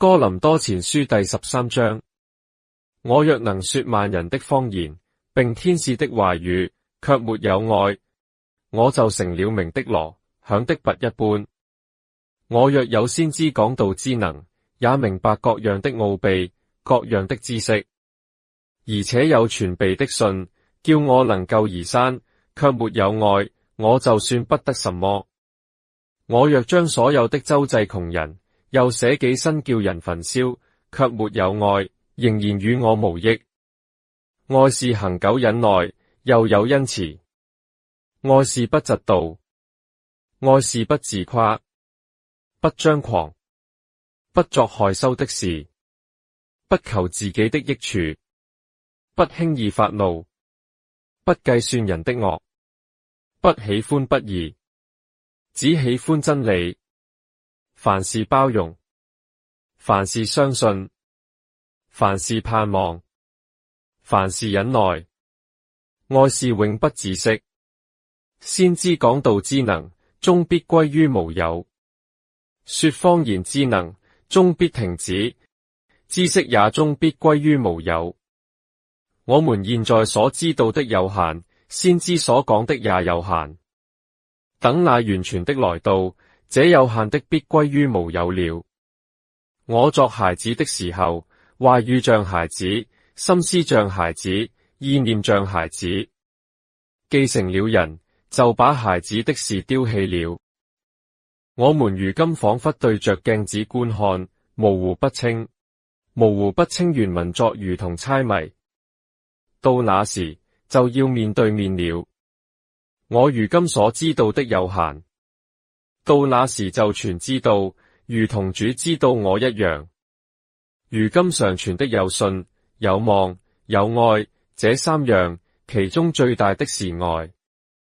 哥林多前書第13章。我若能說萬人的方言，並天使的話語，卻沒有愛，我就成了鳴的鑼，響的鈸一般。我若有先知講道之能，也明白各樣的奧秘，各樣的知識，而且有全備的信，叫我能夠移山，卻沒有愛，我就算不得什麼。我若將所有的周濟窮人，又捨己身叫人焚燒，卻沒有愛，仍然與我無益。愛是恒久忍耐，又有恩慈；愛是不嫉妒；愛是不自誇，不張狂，不作害羞的事，不求自己的益處，不輕易發怒，不計算人的惡，不喜歡不義，只喜歡真理。凡事包容，凡事相信，凡事盼望，凡事忍耐。愛是永不止息。先知講道之能，終必歸於無有；說方言之能，終必停止；知識也終必歸於無有。我們現在所知道的有限，先知所講的也有限。等那完全的來到，這有限的必歸於無有了。我作孩子的時候，話語像孩子，心思像孩子，意念像孩子。既成了人，就把孩子的事丟棄了。我們如今仿佛對着鏡子觀看，模糊不清。模糊不清原文作如同猜謎。到那時，就要面對面了。我如今所知道的有限，到那時就全知道，如同主知道我一樣。如今常存的有信、有望、有愛，這三樣，其中最大的是愛。